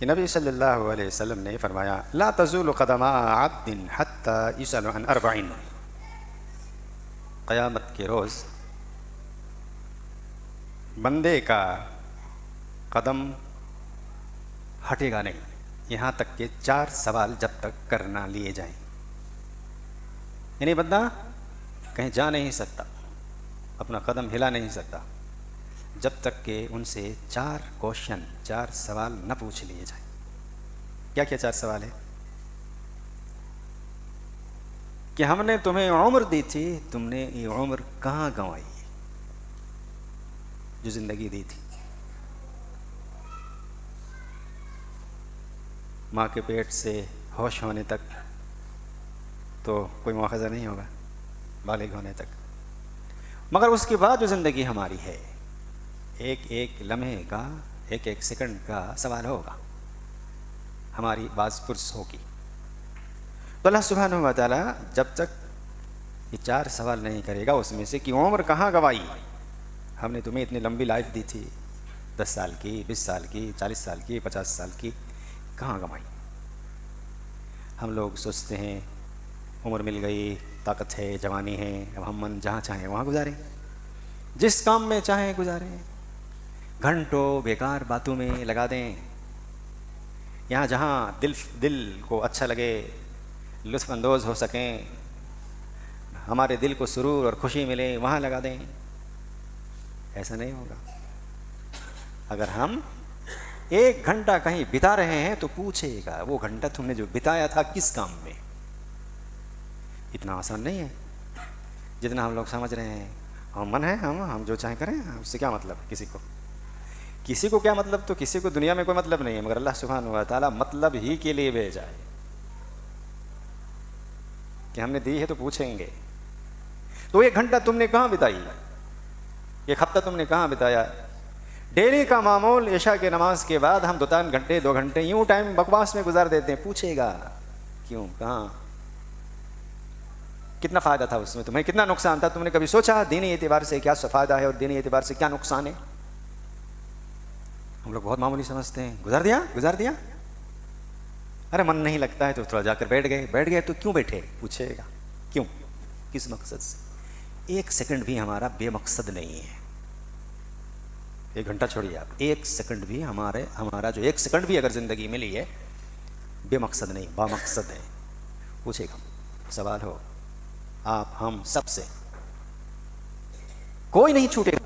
कि नबी सल्लल्लाहु अलैहि वसल्लम ने फरमाया, ला तज़ूलु क़दमा अब्दिन हत्ता युसअल अन अर्बईन। क़यामत के रोज़ बंदे का कदम हटेगा नहीं यहाँ तक कि 4 सवाल जब तक कर ना लिए जाएं। यानी बंदा कहीं जा नहीं सकता, अपना कदम हिला नहीं सकता जब तक कि उनसे 4 क्वेश्चन, 4 सवाल न पूछ लिए जाएं। क्या क्या 4 सवाल है? कि हमने तुम्हें उम्र दी थी, तुमने ये उम्र कहाँ गंवाई, जो जिंदगी दी थी। माँ के पेट से होश होने तक तो कोई मुआखज़ा नहीं होगा, बालिग होने तक, मगर उसके बाद जो ज़िंदगी हमारी है, एक एक लम्हे का, एक एक सेकंड का सवाल होगा, हमारी बाज़ पुरस होगी। तो अल्लाह सुब्हानहू व तआला जब तक ये 4 सवाल नहीं करेगा उसमें से कि उम्र कहाँ गवाई, हमने तुम्हें इतनी लंबी लाइफ दी थी, 10 साल की, 20 साल की, 40 साल की, 50 साल की, कहाँ गंवाई। हम लोग सोचते हैं उम्र मिल गई, ताकत है, जवानी है, अब हम मन जहाँ चाहें वहाँ गुजारें, जिस काम में चाहें गुजारें, घंटों बेकार बातों में लगा दें, यहाँ जहाँ दिल को अच्छा लगे, लुत्फ़ अंदोज़ हो सकें, हमारे दिल को सुरूर और खुशी मिले, वहाँ लगा दें। ऐसा नहीं होगा। अगर हम 1 घंटा कहीं बिता रहे हैं तो पूछेगा वो घंटा तुमने जो बिताया था किस काम में। इतना आसान नहीं है जितना हम लोग समझ रहे हैं। हम मन है, हम जो चाहें करें, उससे क्या मतलब किसी को क्या मतलब, तो किसी को दुनिया में कोई मतलब नहीं है, मगर अल्लाह सुब्हानहू व तआला मतलब ही के लिए भेजा है कि हमने दी है तो पूछेंगे। तो 1 घंटा तुमने कहाँ बिताई, 1 हफ्ता तुमने कहाँ बिताया। डेली का मामूल इशा के नमाज के बाद हम 2-3 घंटे 2 घंटे यूं टाइम बकवास में गुजार देते हैं। पूछेगा क्यों, कहाँ, कितना फ़ायदा था उसमें, तुम्हें कितना नुकसान था, तुमने कभी सोचा दीनी एतबार से क्या फ़ायदा है और दीनी एतबार से क्या नुकसान है। हम लोग बहुत मामूली समझते हैं, गुजार दिया, अरे मन नहीं लगता है तो थोड़ा जाकर बैठ गए तो क्यों बैठे, पूछेगा क्यों, किस मकसद से। 1 सेकंड भी हमारा बेमकसद नहीं है। 1 घंटा छोड़िए आप, 1 सेकंड भी हमारा जो 1 सेकंड भी अगर ज़िंदगी मिली है बेमकसद नहीं, बामकसद है। पूछेगा, सवाल हो आप हम सबसे, कोई नहीं छूटेगा,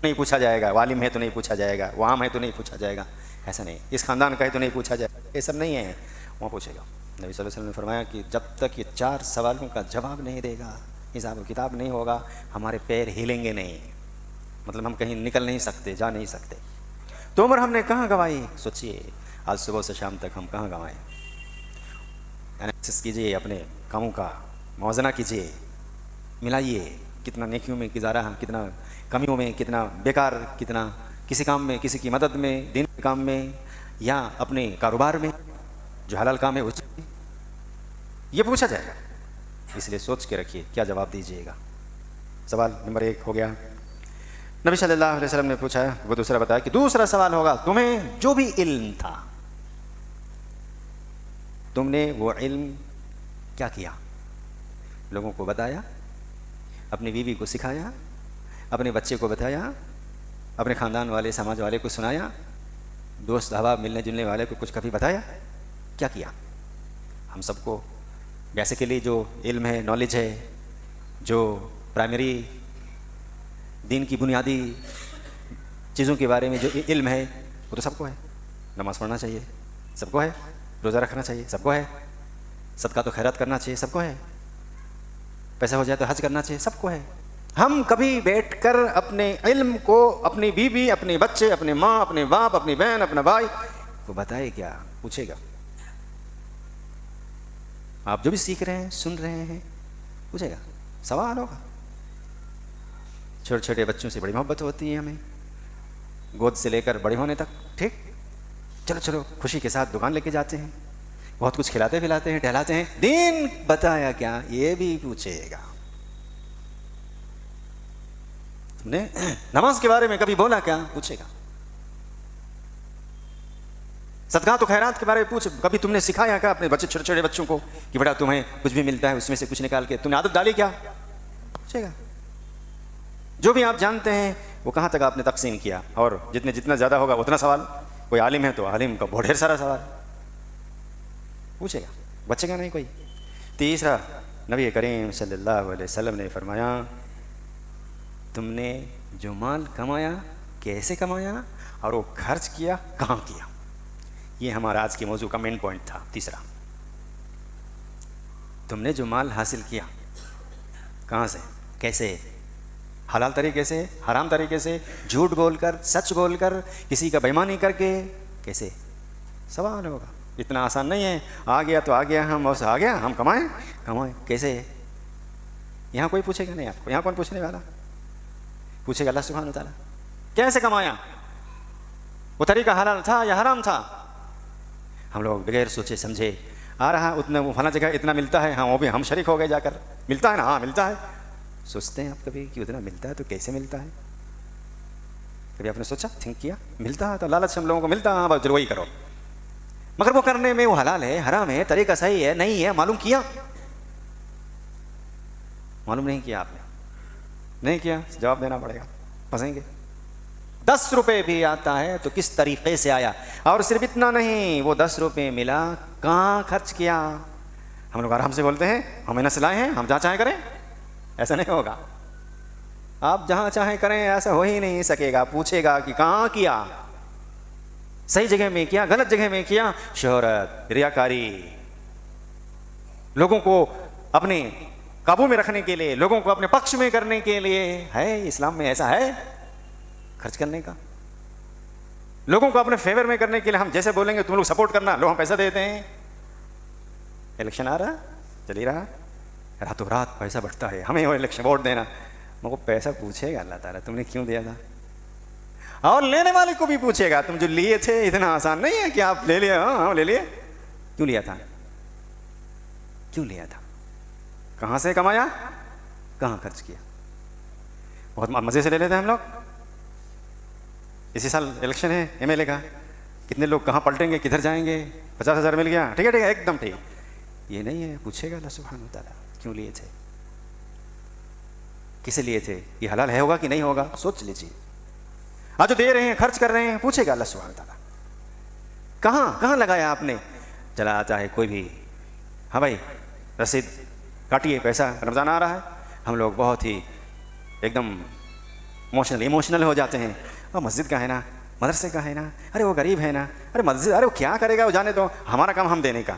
नहीं पूछा जाएगा, वालिम है तो नहीं पूछा जाएगा, वाम है तो नहीं पूछा जाएगा, ऐसा नहीं, इस खानदान का है तो नहीं पूछा जाएगा, ये सब नहीं है, वहाँ पूछेगा। नबी सल्लल्लाहु अलैहि वसल्लम ने फरमाया कि जब तक ये 4 सवालों का जवाब नहीं देगा, हिसाब किताब नहीं होगा, हमारे पैर हिलेंगे नहीं, मतलब हम कहीं निकल नहीं सकते, जा नहीं सकते। तो उम्र हमने कहाँ गंवाई, सोचिए आज सुबह से शाम तक हम कहाँ गंवाए। एनालिसिस कीजिए, अपने कामों का मौज़ना कीजिए, मिलाइए, कितना नेकियों में गुजारा, कितना कमियों में, कितना बेकार, कितना किसी काम में, किसी की मदद में, दिन के काम में, या अपने कारोबार में जो हलाल काम है उसमें, ये पूछा जाएगा। इसलिए सोच के रखिए क्या जवाब दीजिएगा। सवाल नंबर 1 हो गया। नबी सल्लल्लाहु अलैहि वसल्लम ने पूछा, वो दूसरा बताया कि दूसरा सवाल होगा, तुम्हें जो भी इल्म था, तुमने वो इल्म क्या किया, लोगों को बताया, अपनी बीवी को सिखाया, अपने बच्चे को बताया, अपने ख़ानदान वाले, समाज वाले को सुनाया, दोस्त अहबाब मिलने जुलने वाले को कुछ कभी बताया, क्या किया। हम सबको वैसे के लिए जो इल्म है, नॉलेज है, जो प्राइमरी दीन की बुनियादी चीज़ों के बारे में जो इल्म है वो तो सबको है। नमाज़ पढ़ना चाहिए सबको है, रोज़ा रखना चाहिए सबको है, सदका तो खैरात करना चाहिए सबको है, पैसा हो जाए तो हज करना चाहिए सबको है। हम कभी बैठकर अपने इल्म को अपनी बीवी, अपने बच्चे, अपने माँ, अपने बाप, अपनी बहन, अपना भाई को बताए क्या, पूछेगा। आप जो भी सीख रहे हैं, सुन रहे हैं, पूछेगा, सवाल होगा। छोटे छोटे बच्चों से बड़ी मोहब्बत होती है हमें, गोद से लेकर बड़े होने तक, ठीक, चलो चलो खुशी के साथ दुकान लेके जाते हैं, बहुत कुछ खिलाते पिलाते हैं, टहलाते हैं, दीन बताया क्या, ये भी पूछेगा। तुमने नमाज के बारे में कभी बोला क्या, पूछेगा। सदका तो खैरात के बारे में पूछ, कभी तुमने सिखाया क्या अपने बच्चे, छोटे छोटे बच्चों को कि बेटा तुम्हें कुछ भी मिलता है उसमें से कुछ निकाल के तुमने आदत डाली क्या? पूछेगा। जो भी आप जानते हैं वो कहाँ तक आपने तकसीम किया, और जितना ज़्यादा होगा उतना सवाल। कोई आलिम है तो आलिम का बहुत ढेर सारा सवाल पूछेगा, बचेगा नहीं कोई। तीसरा, नबी करीम सल्लल्लाहु अलैहि वसल्लम ने फरमाया, तुमने जो माल कमाया कैसे कमाया और वो खर्च किया कहाँ किया। ये हमारा आज के मौजू का मेन पॉइंट था। तीसरा, तुमने जो माल हासिल किया कहाँ से, कैसे, हलाल तरीके से, हराम तरीके से, झूठ बोलकर, सच बोलकर, किसी का बेईमानी करके, कैसे? सवाल होगा। इतना आसान नहीं है, आ गया तो आ गया, हम बस आ गया, हम कमाएं कैसे? यहाँ कोई पूछेगा नहीं आपको। यहाँ कौन पूछने वाला? पूछेगा अल्लाह सुब्हान व तआला। कैसे कमाया, वो तरीका हलाल था या हराम था? हम लोग बगैर सोचे समझे आ रहा, उतना वो फला जगह इतना मिलता है, हाँ वो भी हम शरीक हो गए जाकर, मिलता है ना, हाँ मिलता है। सोचते हैं आप कभी कि उतना मिलता है तो कैसे मिलता है? कभी आपने सोचा, थिंक किया? मिलता है तो लालच हम लोगों को मिलता है, हाँ बस वही करो, मगर वो करने में वो हलाल है, हराम है, तरीका सही है, नहीं है, मालूम किया? मालूम नहीं किया आपने, नहीं किया, जवाब देना पड़ेगा, फंसेंगे। 10 रुपये भी आता है तो किस तरीके से आया, और सिर्फ इतना नहीं, वो 10 रुपये मिला कहाँ खर्च किया? हम लोग आराम से बोलते हैं हमें नस्लाएं हैं, हम जहाँ चाहे करें, ऐसा नहीं होगा। आप जहाँ चाहे करें ऐसा हो ही नहीं सकेगा। पूछेगा कि कहाँ किया, सही जगह में किया, गलत जगह में किया? शोहरत, रियाकारी, लोगों को अपने काबू में रखने के लिए, लोगों को अपने पक्ष में करने के लिए है? इस्लाम में ऐसा है खर्च करने का? लोगों को अपने फेवर में करने के लिए हम जैसे बोलेंगे तुम लोग सपोर्ट करना, लो हम पैसा देते हैं। इलेक्शन आ रहा, चल ही रहा, रातों रात पैसा बढ़ता है, हमें वो इलेक्शन वोट देना, मगर पैसा पूछेगा अल्लाह ताला तुमने क्यों दिया था, और लेने वाले को भी पूछेगा तुम जो लिए थे इतना आसान नहीं है कि आप ले लिए, हाँ ले लिए, क्यों लिया था, क्यों लिया था, कहाँ से कमाया, कहाँ खर्च किया? बहुत मजे से ले लेते हैं हम लोग। इसी साल इलेक्शन है एमएलए का, कितने लोग कहाँ पलटेंगे, किधर जाएंगे, 50,000 मिल गया, ठीक है ठीक है एकदम ठीक। ये नहीं है, पूछेगा अल्लाह सुब्हानहू व तआला क्यों लिए थे, किसे लिए थे, ये हलाल है होगा कि नहीं होगा, सोच लीजिए। आज जो दे रहे हैं, खर्च कर रहे हैं, पूछेगा अल्लाह सुब्हानहू व तआला कहाँ कहाँ लगाया आपने। चला आता है कोई भी, हाँ भाई रसीद काटिए, पैसा, रमज़ान आ रहा है, हम लोग बहुत ही एकदम इमोशनल हो जाते हैं। और मस्जिद का है ना, मदरसे का है ना, अरे वो गरीब है ना, अरे मस्जिद, अरे वो क्या करेगा, वो जाने दो, हमारा काम हम देने का।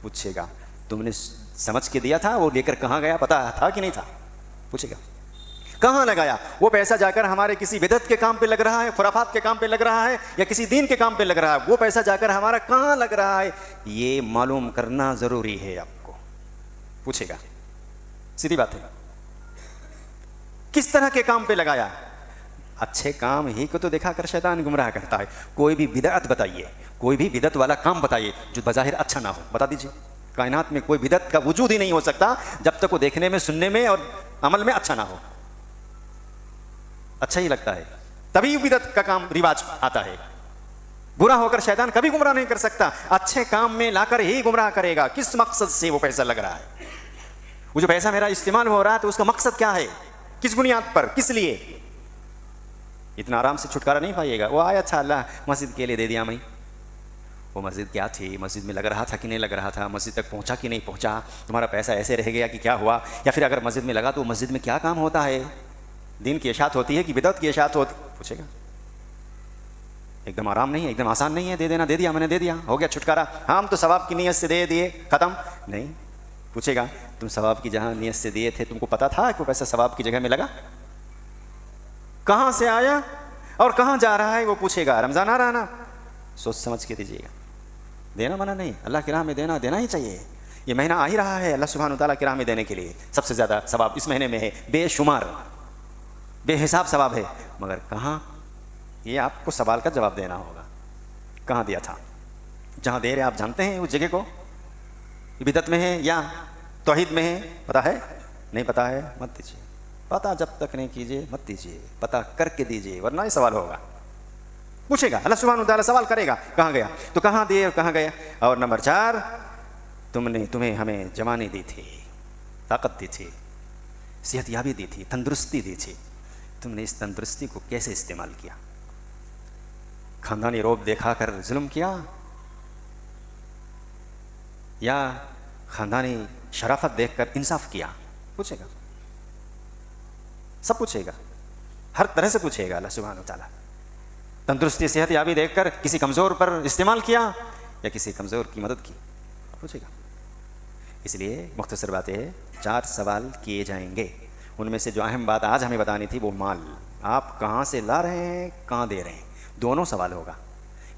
पूछेगा तुमने समझ के दिया था, वो लेकर कहाँ गया, पता था कि नहीं था? पूछेगा कहाँ लगाया वो पैसा, जाकर हमारे किसी बिदअत के काम पे लग रहा है, खुराफात के काम पे लग रहा है, या किसी दीन के काम पे लग रहा है, वो पैसा जाकर हमारा कहाँ लग रहा है, ये मालूम करना जरूरी है आपको। पूछेगा, सीधी बात है। किस तरह के काम पे लगाया? अच्छे काम ही को तो दिखाकर शैतान गुमराह करता है। कोई भी बिदअत बताइए, कोई भी बिदअत वाला काम बताइए जो बज़ाहिर अच्छा ना हो, बता दीजिए। कायनात में कोई बिदअत का वजूद ही नहीं हो सकता जब तक वो देखने में, सुनने में और अमल में अच्छा ना हो। अच्छा ही लगता है तभी बिदअत का काम रिवाज आता है। बुरा होकर शैतान कभी गुमराह नहीं कर सकता, अच्छे काम में लाकर ही गुमराह करेगा। किस मकसद से वो पैसा लग रहा है, वो जो पैसा मेरा इस्तेमाल हो रहा है तो उसका मकसद क्या है, किस बुनियाद पर, किस लिए? इतना आराम से छुटकारा नहीं पाइएगा। वो आया था अल्लाह मस्जिद के लिए दे दिया मैं, वो मस्जिद क्या थी, मस्जिद में लग रहा था कि नहीं लग रहा था, मस्जिद तक पहुंचा कि नहीं पहुंचा, तुम्हारा पैसा ऐसे रह गया कि क्या हुआ, या फिर अगर मस्जिद में लगा तो मस्जिद में क्या काम होता है, दीन की इशाअत होती है कि बिदअत की इशाअत होती? पूछेगा। एकदम आराम नहीं है, एकदम आसान नहीं है दे देना, दे दिया मैंने, दे दिया, हो गया छुटकारा, हम तो सवाब की नीयत से दे दिए, खत्म नहीं। पूछेगा तुम सवाब की जहां नीयत से दिए थे तुमको पता था कि वो पैसा सवाब की जगह में लगा, कहां से आया और कहां जा रहा है? वो पूछेगा। रमजान आ रहा है ना, सोच समझ के दीजिएगा, देना मना नहीं, अल्लाह की राह में देना ही चाहिए। ये महीना आ ही रहा है अल्लाह सुब्हानहू व तआला की राह में देने के लिए, सबसे ज़्यादा सवाब इस महीने में है, बेशुमार बेहिसाब सवाब है। मगर कहाँ, ये आपको सवाल का जवाब देना होगा, कहाँ दिया था? जहाँ दे रहे आप जानते हैं उस जगह को, बिदअत में है या तौहीद में है? पता है? नहीं पता है मत दीजिए, पता जब तक नहीं कीजिए मत दीजिए, पता करके दीजिए, वरना ही सवाल होगा। पूछेगा, अल्लाह सुब्हानहू तआला सवाल करेगा कहाँ गया, तो कहाँ दिए और कहाँ गया। और नंबर 4, तुम्हें हमें जवानी दी थी, ताकत दी थी, सेहतयाबी दी थी, तंदुरुस्ती दी थी, तुमने इस तंदुरुस्ती को कैसे इस्तेमाल किया? खानदानी रोब दिखाकर जुल्म किया या खानदानी शराफत देखकर इंसाफ किया? पूछेगा, सब पूछेगा, हर तरह से पूछेगा अल्लाह सुब्हानहू तआला। तंदुरुस्ती सेहत याबी देखकर किसी कमज़ोर पर इस्तेमाल किया या किसी कमज़ोर की मदद की? पूछेगा। इसलिए मुख्तसर बात है, 4 सवाल किए जाएंगे। उनमें से जो अहम बात आज हमें बतानी थी वो माल, आप कहाँ से ला रहे हैं, कहाँ दे रहे हैं, दोनों सवाल होगा।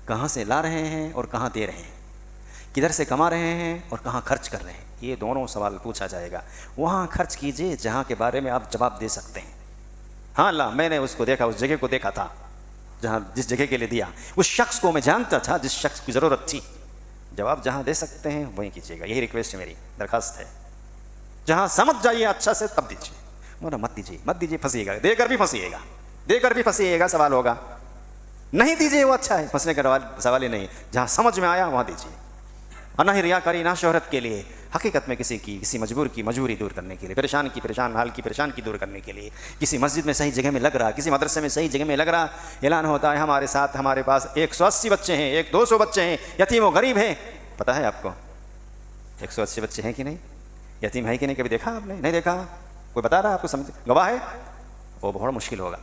कहाँ से ला रहे हैं और कहाँ दे रहे हैं, किधर से कमा रहे हैं और कहाँ खर्च कर रहे हैं, ये दोनों सवाल पूछा जाएगा। वहाँ खर्च कीजिए जहाँ के बारे में आप जवाब दे सकते हैं। हाँ अल्लाह, मैंने उसको देखा, उस जगह को देखा था जहाँ जिस जगह के लिए दिया, उस शख्स को मैं जानता था जिस शख्स की ज़रूरत थी। जवाब जहाँ दे सकते हैं वहीं कीजिएगा, यही रिक्वेस्ट है, मेरी दरखास्त है। जहाँ समझ जाइए अच्छा से तब दीजिए, वरना मत दीजिए, फंसिएगा, देकर भी फंसिएगा, सवाल होगा। नहीं दीजिए वो अच्छा है, फंसने का सवाल ही नहीं। जहाँ समझ में आया वहाँ दीजिए, और ना ही रियाकारी, ना शोहरत के लिए, हकीकत में किसी मजबूर की मजबूरी दूर करने के लिए, परेशान हाल की परेशान की दूर करने के लिए, किसी मस्जिद में सही जगह में लग रहा, किसी मदरसे में सही जगह में लग रहा, ऐलान होता है हमारे साथ हमारे पास 180 बच्चे हैं, 200 बच्चे हैं, यतीम व गरीब हैं। पता है आपको 180 बच्चे हैं कि नहीं, यतीम है कि नहीं, कभी देखा आपने? नहीं देखा, कोई बता रहा आपको, समझ गवाह है? वो बहुत मुश्किल होगा।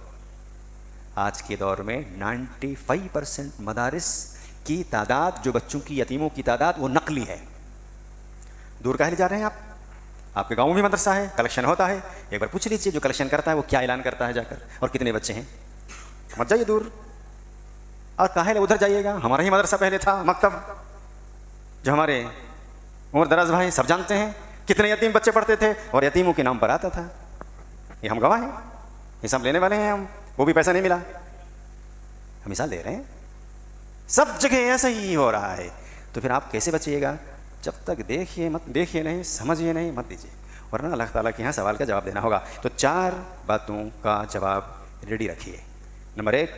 आज के दौर में 95% मदारिस की तादाद, जो बच्चों की, यतीमों की तादाद, वो नकली है। दूर काहे ले जा रहे हैं आप? आपके गांव में मदरसा है, कलेक्शन होता है, एक बार पूछ लीजिए जो कलेक्शन करता है वो क्या ऐलान करता है जाकर, और कितने बच्चे हैं। मत जाइए दूर, और काहे उधर जाइएगा। हमारा ही मदरसा पहले था, मकतब, जो हमारे उमर दराज भाई सब जानते हैं, कितने यतीम बच्चे पढ़ते थे और यतीमों के नाम पर आता था। ये हम गवाह हैं, हिसाब लेने वाले हैं हम, वो भी पैसा नहीं मिला, हम मिसाल दे रहे हैं। सब जगह ऐसा ही हो रहा है, तो फिर आप कैसे बचिएगा? जब तक देखिए नहीं, समझिए नहीं, मत दीजिए, वरना अल्लाह ताला के यहाँ सवाल का जवाब देना होगा। तो 4 बातों का जवाब रेडी रखिए। नंबर 1,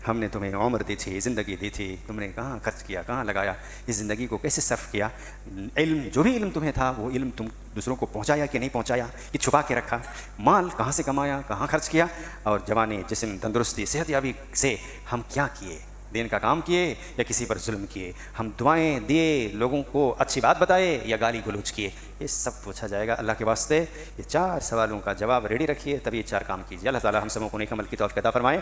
हमने तुम्हें उम्र दी थी, ज़िंदगी दी थी, तुमने कहाँ खर्च किया, कहाँ लगाया, इस ज़िंदगी को कैसे सर्फ किया। इल्म, जो भी इल्म तुम्हें था वो इल्म तुम दूसरों को पहुँचाया कि नहीं पहुँचाया, कि छुपा के रखा। माल कहाँ से कमाया, कहाँ खर्च किया। और जवानी, जिस्म, तंदुरुस्ती, सेहतयाबी से हम क्या किए, दिन का काम किए या किसी पर जुल्म किए, हम दुआएं दिए, लोगों को अच्छी बात बताए या गाली गलौज किए, ये सब पूछा जाएगा। अल्लाह के वास्ते ये 4 सवालों का जवाब रेडी रखिए, तभी 4 काम कीजिए। अल्लाह ताला हम सबों को नेक अमल की तौफीक अता फरमाए,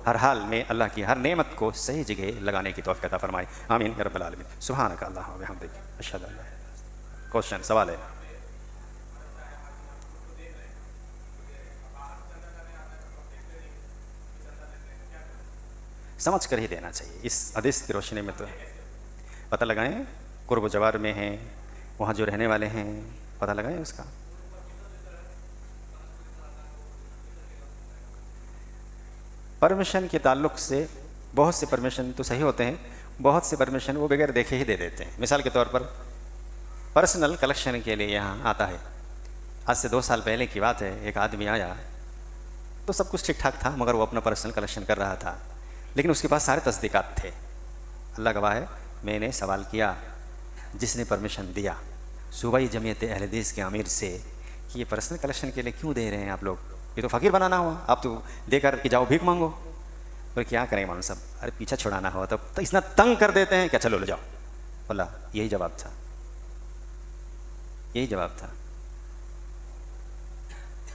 हर हाल में अल्लाह की हर नेमत को सही जगह लगाने की तौफीक अता फरमाए, आमीन या रब्बल आलमीन। सुब्हानक अल्लाहुम्मा व बिहम्दिक, अशहदु अन ला इलाहा इल्ला अंत। क्वेश्चन, सवाल है? समझ कर ही देना चाहिए। इस हदीस की रोशनी में तो पता लगाएं, कुर्ब जवार में हैं, वहाँ जो रहने वाले हैं, पता लगाएं उसका। परमिशन के ताल्लुक से बहुत से परमिशन तो सही होते हैं, बहुत से परमिशन वो बगैर देखे ही दे देते हैं। मिसाल के तौर पर पर्सनल कलेक्शन के लिए यहाँ आता है, आज से 2 साल पहले की बात है, एक आदमी आया तो सब कुछ ठीक ठाक था, मगर वो अपना पर्सनल कलेक्शन कर रहा था, लेकिन उसके पास सारे तस्दीकात थे। अल्लाह गवाह है, मैंने सवाल किया जिसने परमिशन दिया, सूबाई जमीयत अहले हदीस के अमीर से, कि ये पर्सनल कलेक्शन के लिए क्यों दे रहे हैं आप लोग, ये तो फ़कीर बनाना हुआ, आप तो देकर कि जाओ भीख मांगो। बोले क्या करें मालूम साहब, अरे पीछा छुड़ाना हो तो इतना तंग कर देते हैं क्या, चलो ले जाओ। बोला यही जवाब था, यही जवाब था।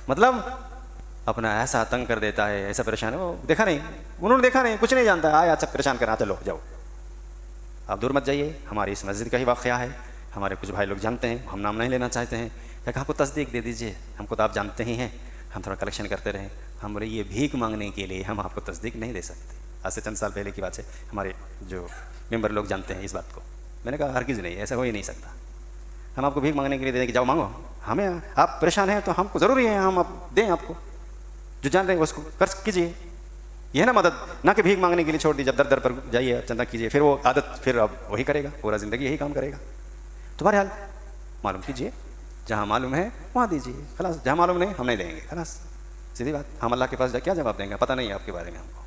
मतलब अपना ऐसा तंग कर देता है, ऐसा परेशान है, वो देखा नहीं, उन्होंने देखा नहीं, कुछ नहीं जानता, आया सब परेशान करा, चलो जाओ। आप दूर मत जाइए, हमारी इस मस्जिद का ही वाक़या है, हमारे कुछ भाई लोग जानते हैं, हम नाम नहीं लेना चाहते हैं, क्या कहा, आपको तस्दीक दे दीजिए, हमको तो आप जानते ही हैं, हम थोड़ा कलेक्शन करते रहे। हम बोले ये भीख मांगने के लिए हम आपको तस्दीक नहीं दे सकते। आज से चंद साल पहले की बात है, हमारे जो मेंबर लोग जानते हैं इस बात को। मैंने कहा हरगिज़ नहीं, ऐसा हो ही नहीं सकता, हम आपको भीख मांगने के लिए दे कि जाओ मांगो, हमें आप परेशान हैं तो हमको ज़रूरी है हम अब दें आपको, जो जान रहे हैं उसको कर्ज कीजिए। यह ना मदद, ना कि भीख मांगने के लिए छोड़ दीजिए, दर दर पर जाइए चंदा कीजिए, फिर वो आदत फिर अब वही करेगा, पूरा ज़िंदगी यही काम करेगा। तुम्हारे हाल मालूम कीजिए, जहाँ मालूम है वहाँ दीजिए, खलास, जहाँ मालूम नहीं हम नहीं देंगे, खलास, सीधी बात। हम अल्लाह के पास क्या जवाब देंगे, पता नहीं है आपके बारे में हमको।